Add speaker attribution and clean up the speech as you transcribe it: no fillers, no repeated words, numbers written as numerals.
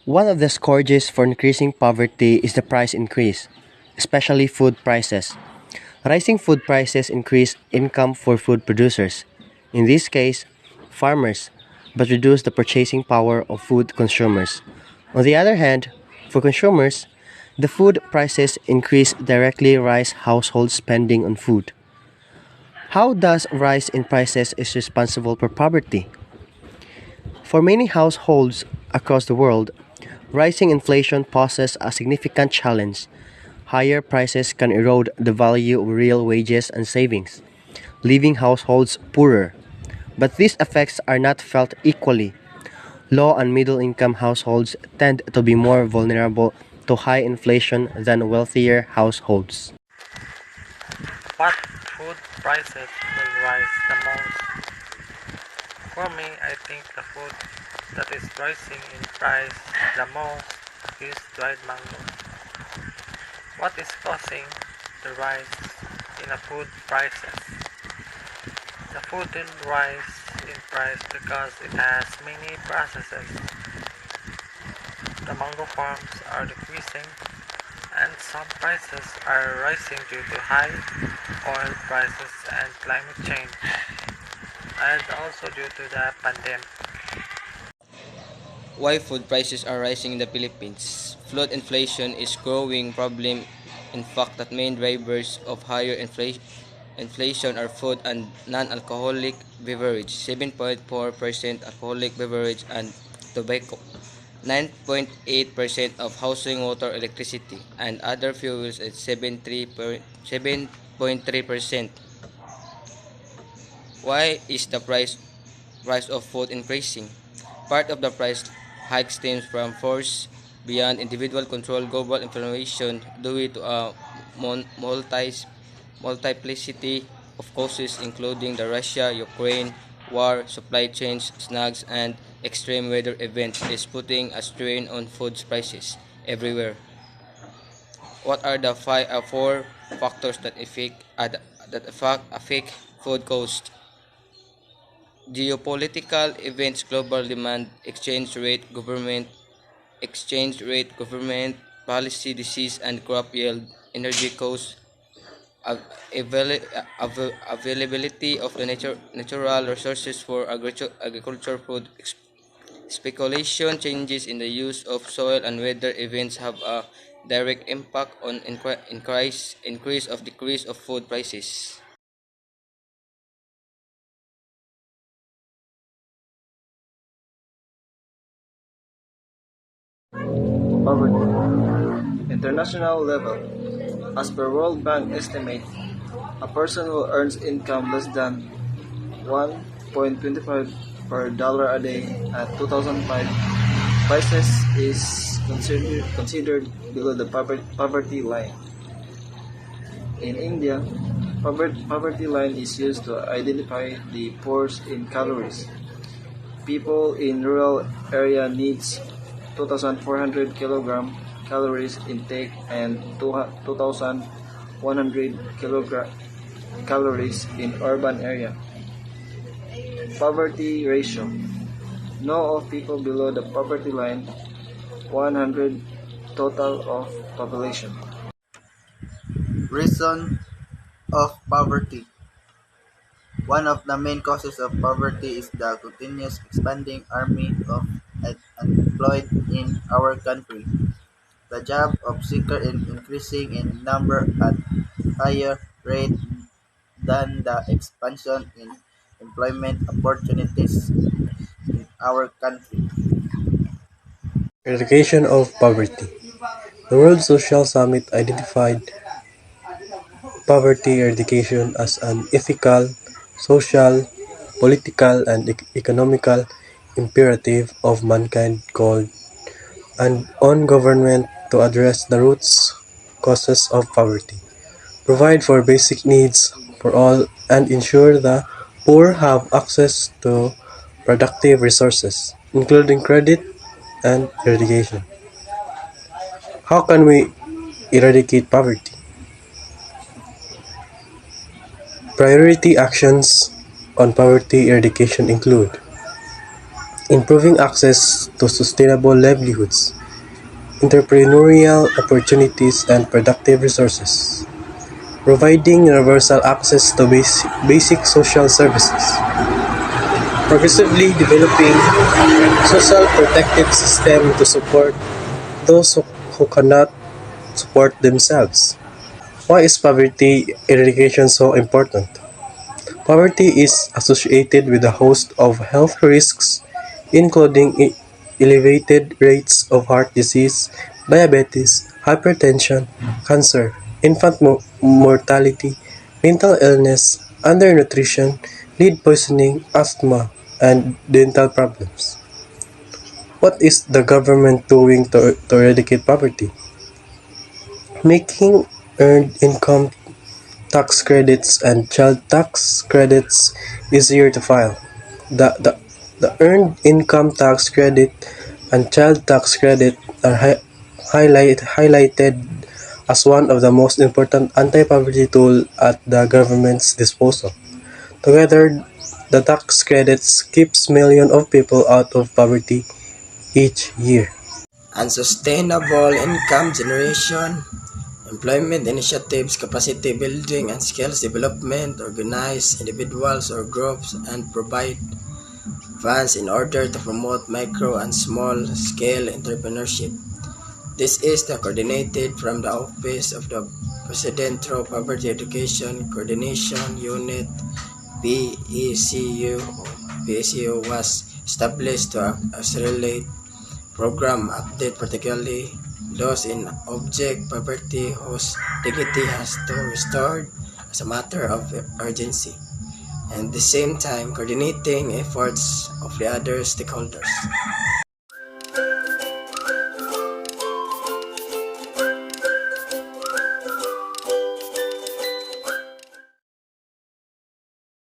Speaker 1: One of the scourges for increasing poverty is the price increase, especially food prices. Rising food prices increase income for food producers, in this case, farmers, but reduce the purchasing power of food consumers. On the other hand, for consumers, the food prices increase directly rise household spending on food. How does rise in prices is responsible for poverty? For many households across the world, rising inflation poses a significant challenge. Higher prices can erode the value of real wages and savings, leaving households poorer. But these effects are not felt equally. Low and middle income households tend to be more vulnerable to high inflation than wealthier households.
Speaker 2: What food prices will rise the most? For me, I think the food that is rising in price the most is dried mangoes. What is causing the rise in the food prices? The food will rise in price because it has many processes. The mango farms are decreasing and some prices are rising due to high oil prices and climate change, and also due to the pandemic.
Speaker 3: Why food prices are rising in the Philippines. Flood inflation is growing problem. In fact, that main drivers of higher inflation are food and non-alcoholic beverage, 7.4% alcoholic beverage and tobacco, 9.8% of housing water electricity, and other fuels at 7.3%. Why is the price of food increasing? Part of the price hike stems from force beyond individual control global inflation due to a multiplicity of causes including the Russia-Ukraine war, supply chains snags, and extreme weather events is putting a strain on food prices everywhere. What are the four factors that affect food cost? Geopolitical events, global demand, exchange rate, government policy, disease and crop yield, energy costs, availability of the natural resources for agriculture, food speculation, changes in the use of soil and weather events have a direct impact on increase of decrease of food prices.
Speaker 4: Poverty. International level. As per World Bank estimate, a person who earns income less than 1.25 per dollar a day at 2005 prices is considered below the poverty line. In India, poverty line is used to identify the poorest in calories. People in rural area needs 2,400 kilogram calories intake and 2,100 kilogram calories in urban area. Poverty ratio. No of people below the poverty line, 100 total of population.
Speaker 5: Reason of poverty. One of the main causes of poverty is the continuous expanding army of unemployed in our country. The job of seekers is increasing in number at higher rate than the expansion in employment opportunities in our country.
Speaker 6: Eradication of poverty. The World Social Summit identified poverty eradication as an ethical, social, political, and economical imperative of mankind called and on government to address the roots causes of poverty, provide for basic needs for all, and ensure the poor have access to productive resources, including credit and education. How can we eradicate poverty? Priority actions on poverty eradication include improving access to sustainable livelihoods, entrepreneurial opportunities, and productive resources, providing universal access to basic social services, progressively developing social protective system to support those who cannot support themselves. Why is poverty eradication so important? Poverty is associated with a host of health risks, including elevated rates of heart disease, diabetes, hypertension, cancer, infant mortality, mental illness, undernutrition, lead poisoning, asthma, and dental problems. What is the government doing to eradicate poverty? Making earned income tax credits and child tax credits easier to file. The earned income tax credit and child tax credit are highlighted as one of the most important anti-poverty tools at the government's disposal. Together, the tax credits keeps millions of people out of poverty each year.
Speaker 7: Unsustainable income generation, employment initiatives, capacity building, and skills development, organize individuals or groups, and provide funds in order to promote micro and small scale entrepreneurship. This is coordinated from the Office of the President through Poverty Education Coordination Unit. PECU was established to accelerate program update, particularly those in object poverty whose dignity has to be restored as a matter of urgency, and at the same time coordinating efforts of the other stakeholders.